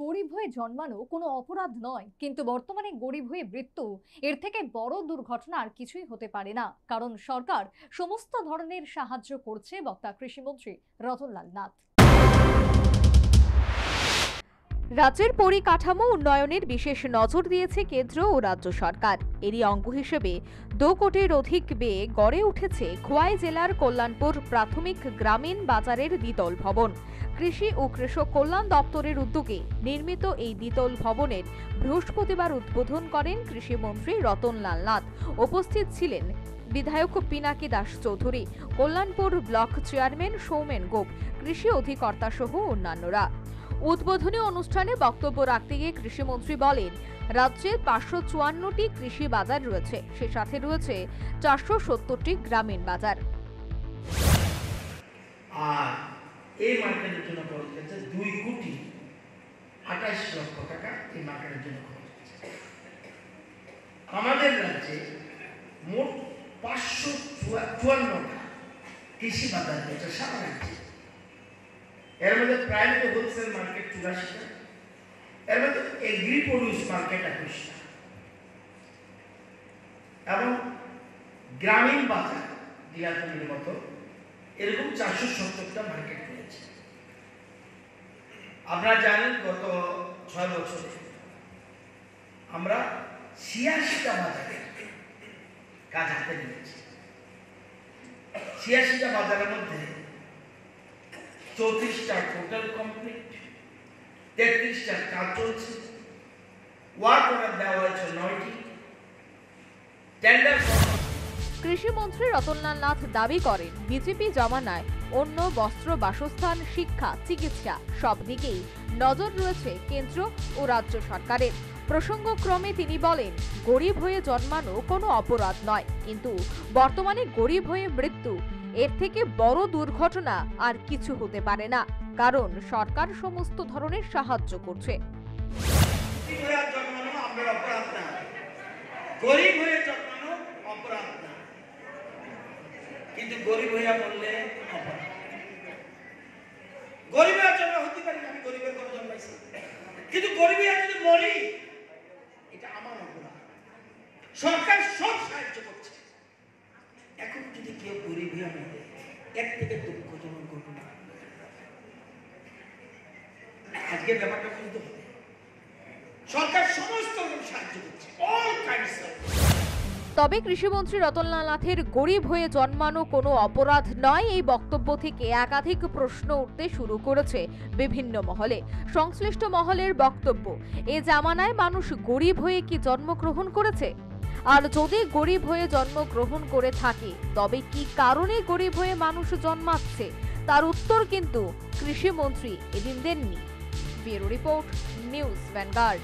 গরিব হয়ে জন্মানো কোনো অপরাধ নয়, কিন্তু বর্তমানে গরিব হয়ে মৃত্যু এর থেকে বড় দুর্ঘটনা আর কিছুই হতে পারে না। কারণ সরকার সমস্ত ধরনের সাহায্য করছে, বক্তা কৃষিমন্ত্রী রতনলাল নাথ। রাজ্যের পরিকাঠামো উন্নয়নের বিশেষ নজর দিয়েছে কেন্দ্র ও রাজ্য সরকার। এরই অঙ্গ হিসেবে 2 কোটির অধিক ব্যয়ে গড়ে উঠেছে খোয়াই জেলার কল্যাণপুর প্রাথমিক গ্রামীণ বাজারের দ্বিতল ভবন। কৃষি ও কৃষক কল্যাণ দপ্তরের উদ্যোগে নির্মিত এই দ্বিতল ভবনের বৃহস্পতিবার উদ্বোধন করেন কৃষিমন্ত্রী রতনলাল নাথ। উপস্থিত ছিলেন বিধায়ক পিনাকি দাস চৌধুরী, কল্যাণপুর ব্লক চেয়ারম্যান সৌমেন গোপ, কৃষি অধিকর্তা সহ অন্যান্যরা। উদ্বোধনী অনুষ্ঠানে বক্তব্য রাখতে গিয়ে কৃষিমন্ত্রী বলেন, রাজ্যে 554টি কৃষি বাজার রয়েছে, সে সাথে রয়েছে 470টি গ্রামীণ বাজার। আর এই মার্কেটের জন্য খরচ হচ্ছে 2 কোটি 28 লক্ষ টাকা। এই মার্কেটের জন্য খরচ হচ্ছে। আমাদের রাজ্যে মোট 554টা কৃষি বাজার রয়েছে সারা রাজ্যে। এর মধ্যে প্রাইমারি হোলসেল মার্কেট 84টা, এর মধ্যে এগ্রি প্রডিউস মার্কেট 21টা এবং গ্রামীণ বাজার ডিলারদের মতো এরকম 470টা মার্কেট রয়েছে। আপনারা জানেন গত 6 বছরে আমরা 86টা বাজারে কাজ হাতে নিয়েছি। 86টা বাজারের মধ্যে 34টা টোটাল কমপ্লিট, 33টা কাজ চলছে, ওয়ার্ক অর্ডার দেওয়া হয়েছে 9টি, টেন্ডার। কৃষিমন্ত্রী রতনলাল নাথ দাবি করেন, বিজেপি জমানায় অন্য, বস্ত্র, বাসস্থান, শিক্ষা, চিকিৎসা সব দিকেই নজর রয়েছে কেন্দ্র ও রাজ্য সরকারের। প্রসঙ্গক্রমে তিনি বলেন, গরিব হয়ে জন্মানো কোনো অপরাধ নয়, কিন্তু বর্তমানে গরিব হয়ে মৃত্যু এর থেকে বড় দুর্ঘটনা আর কিছু হতে পারে না, কারণ সরকার সমস্ত ধরনের সাহায্য করছে। গরিব হয়ে জন্মানো অপরাধ না, কিন্তু গরিব হইয়া বললে অপরাধ। গরিব হয়ে জন্ম হতে পারি, আমি গরিবের ঘরে জন্মাইছি, কিন্তু গরিব হয়ে যদি মরি এটা আমার অপরাধ। সরকার সব সাহায্য করছে। এখন যদি কেউ গরিব হয়ে মরে, এক থেকে দুঃখজনক ঘটনা। আজকে ব্যাপারটা বুঝতে হবে, সরকার সমস্ত সাহায্য করছে, অল কাইন্ডস অফ। তবে কৃষিমন্ত্রী রতনলাল নাথের গরিব হয়ে জন্মানো কোনো অপরাধ নয় এই বক্তব্য থেকে একাধিক প্রশ্ন উঠতে শুরু করেছে বিভিন্ন মহলে। সংশ্লিষ্ট মহলের বক্তব্য, এ জামানায় মানুষ গরিব হয়ে কি জন্মগ্রহণ করেছে? আর যদি গরিব হয়ে জন্মগ্রহণ করে থাকে, তবে কি কারণে গরিব হয়ে মানুষ জন্মাচ্ছে? তার উত্তর কিন্তু কৃষিমন্ত্রী এদিন দেননি। Bureau report, news vanguard.